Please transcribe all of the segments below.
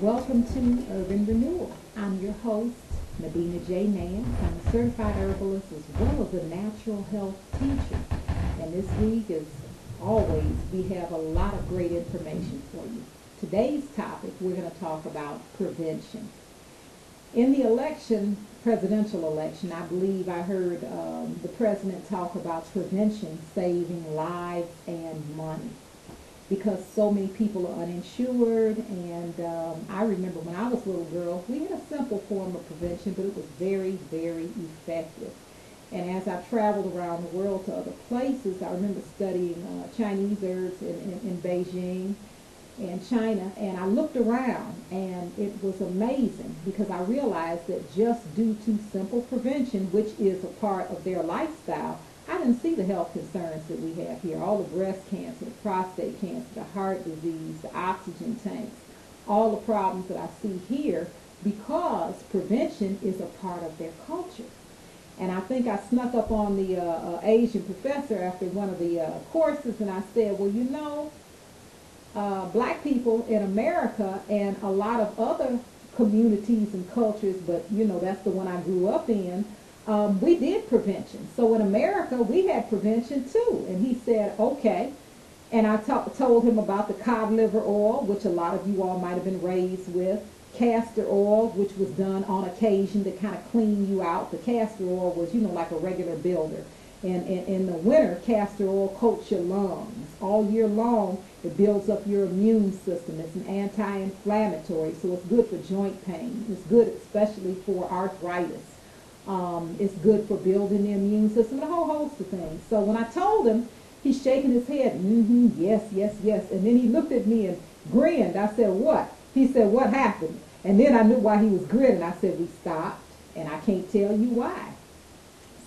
Welcome to Herban Renewal. I'm your host, Medina J. Nance. I'm a certified herbalist as well as a natural health teacher. And this week, as always, we have a lot of great information for you. Today's topic, we're going to talk about prevention. In the election, presidential election, I believe I heard the president talk about prevention saving lives and money, because so many people are uninsured. And I remember when I was a little girl, we had a simple form of prevention, but it was very, very effective. And as I traveled around the world to other places, I remember studying Chinese herbs in Beijing and China, and I looked around, and it was amazing because I realized that just due to simple prevention, which is a part of their lifestyle, I didn't see the health concerns that we have here. All the breast cancer, the prostate cancer, the heart disease, the oxygen tanks, all the problems that I see here, because prevention is a part of their culture. And I think I snuck up on the Asian professor after one of the courses, and I said, well, you know, black people in America and a lot of other communities and cultures, but you know, that's the one I grew up in, we did prevention. So in America, we had prevention too. And he said, okay. And I told him about the cod liver oil, which a lot of you all might have been raised with, castor oil, which was done on occasion to kind of clean you out. The castor oil was, you know, like a regular builder. And in the winter, castor oil coats your lungs. All year long, it builds up your immune system. It's an anti-inflammatory, so it's good for joint pain. It's good especially for arthritis. It's good for building the immune system, and a whole host of things. So when I told him, he's shaking his head, yes, yes, yes. And then he looked at me and grinned. I said, what? He said, what happened? And then I knew why he was grinning. I said, we stopped, and I can't tell you why.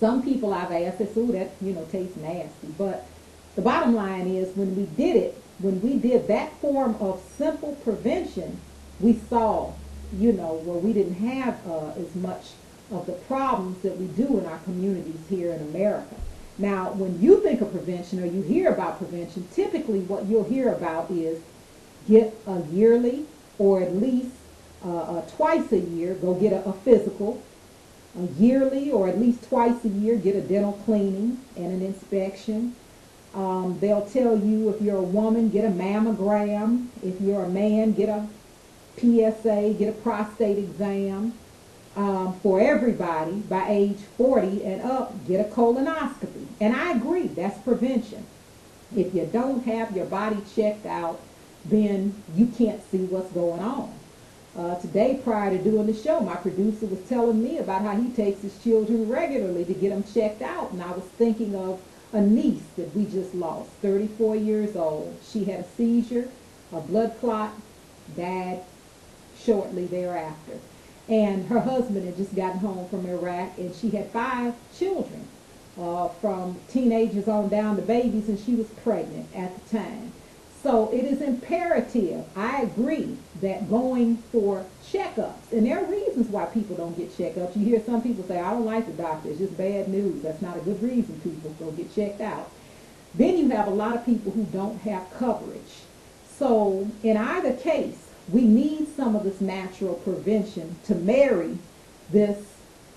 Some people I've asked, they say, ooh, that, you know, tastes nasty. But the bottom line is, when we did it, when we did that form of simple prevention, we saw, you know, where we didn't have as much of the problems that we do in our communities here in America. Now, when you think of prevention or you hear about prevention, typically what you'll hear about is get a yearly or at least twice a year, go get a physical. A yearly or at least twice a year, get a dental cleaning and an inspection. They'll tell you, if you're a woman, get a mammogram. If you're a man, get a PSA, get a prostate exam. For everybody, by age 40 and up, get a colonoscopy. And I agree, that's prevention. If you don't have your body checked out, then you can't see what's going on. Today, prior to doing the show, my producer was telling me about how he takes his children regularly to get them checked out. And I was thinking of a niece that we just lost, 34 years old. She had a seizure, a blood clot, died shortly thereafter. And her husband had just gotten home from Iraq, and she had 5 children, from teenagers on down to babies, and she was pregnant at the time. So it is imperative, I agree, that going for checkups, and there are reasons why people don't get checkups. You hear some people say, I don't like the doctor, it's just bad news. That's not a good reason people go get checked out. Then you have a lot of people who don't have coverage. So in either case, we need some of this natural prevention to marry this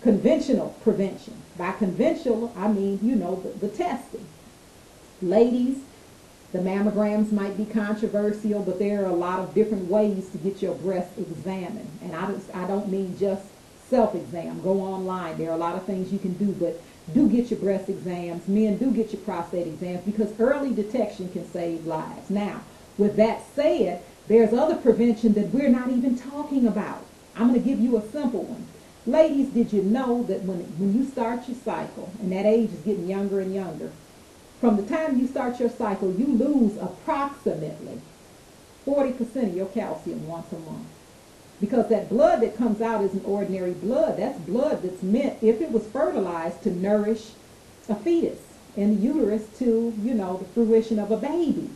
conventional prevention. By conventional, I mean, you know, the testing. Ladies, the mammograms might be controversial, but there are a lot of different ways to get your breast examined. And I don't mean just self-exam. Go online. There are a lot of things you can do, but do get your breast exams. Men, do get your prostate exams, because early detection can save lives. Now, with that said, there's other prevention that we're not even talking about. I'm going to give you a simple one. Ladies, did you know that when you start your cycle, and that age is getting younger and younger, from the time you start your cycle, you lose approximately 40% of your calcium once a month. Because that blood that comes out isn't ordinary blood. That's blood that's meant, if it was fertilized, to nourish a fetus in the uterus to, you know, the fruition of a baby.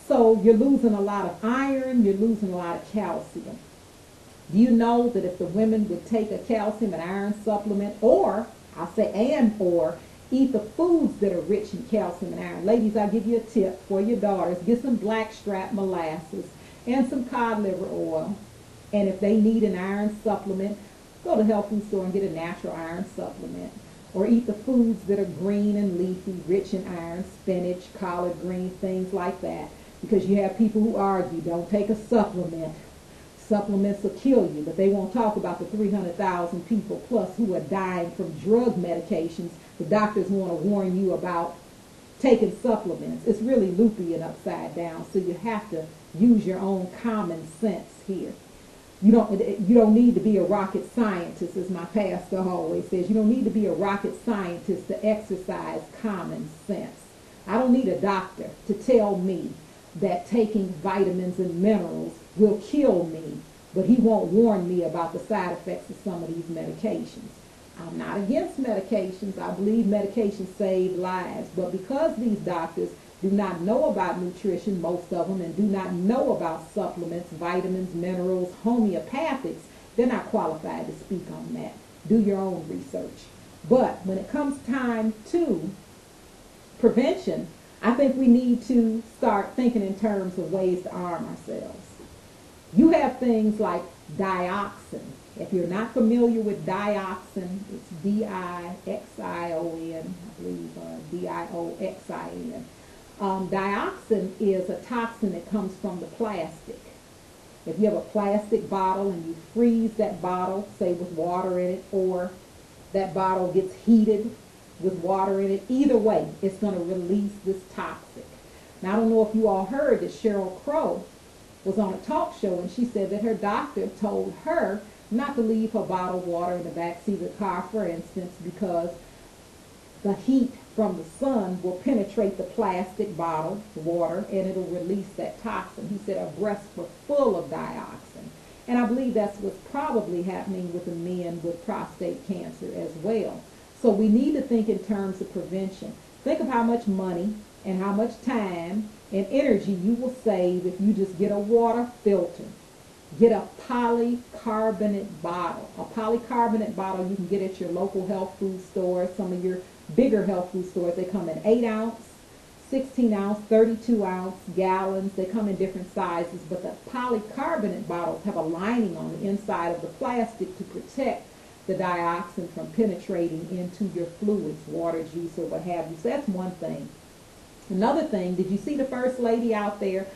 So you're losing a lot of iron, you're losing a lot of calcium. Do you know that if the women would take a calcium and iron supplement, or, I'll say or, eat the foods that are rich in calcium and iron. Ladies, I'll give you a tip for your daughters. Get some blackstrap molasses and some cod liver oil. And if they need an iron supplement, go to the health food store and get a natural iron supplement. Or eat the foods that are green and leafy, rich in iron, spinach, collard greens, things like that. Because you have people who argue, don't take a supplement. Supplements will kill you, but they won't talk about the 300,000 people plus who are dying from drug medications. The doctors want to warn you about taking supplements. It's really loopy and upside down, so you have to use your own common sense here. You don't need to be a rocket scientist, as my pastor always says. You don't need to be a rocket scientist to exercise common sense. I don't need a doctor to tell me that taking vitamins and minerals will kill me, but he won't warn me about the side effects of some of these medications. I'm not against medications. I believe medications save lives, but because these doctors do not know about nutrition, most of them, and do not know about supplements, vitamins, minerals, homeopathics, they're not qualified to speak on that. Do your own research. But when it comes time to prevention, I think we need to start thinking in terms of ways to arm ourselves. You have things like dioxin. If you're not familiar with dioxin, it's D-I-X-I-O-N, I believe, D-I-O-X-I-N. Dioxin is a toxin that comes from the plastic. If you have a plastic bottle and you freeze that bottle, say with water in it, or that bottle gets heated with water in it, either way, it's going to release this toxic. Now, I don't know if you all heard that Sheryl Crow was on a talk show, and she said that her doctor told her not to leave her bottled water in the backseat of the car, for instance, because the heat from the sun will penetrate the plastic bottle water and it'll release that toxin. He said her breasts were full of dioxin. And I believe that's what's probably happening with the men with prostate cancer as well. So we need to think in terms of prevention. Think of how much money and how much time and energy you will save if you just get a water filter. Get a polycarbonate bottle. A polycarbonate bottle you can get at your local health food store, some of your bigger health food stores. They come in 8 ounce, 16 ounce, 32 ounce, gallons. They come in different sizes, but the polycarbonate bottles have a lining on the inside of the plastic to protect the dioxin from penetrating into your fluids, water, juice, or what have you. So that's one thing. Another thing, did you see the First Lady out there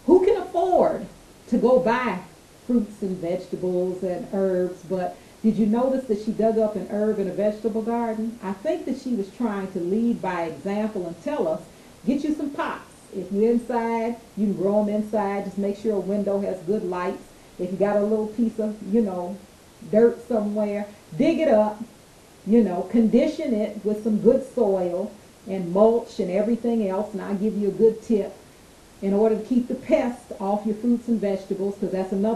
who can afford to go buy fruits and vegetables and herbs, but did you notice that she dug up an herb and a vegetable garden? I think that she was trying to lead by example and tell us, get you some pots. If you're inside, you can grow them inside. Just make sure a window has good lights. If you got a little piece of, dirt somewhere, dig it up, condition it with some good soil and mulch and everything else. And I'll give you a good tip in order to keep the pests off your fruits and vegetables, because that's another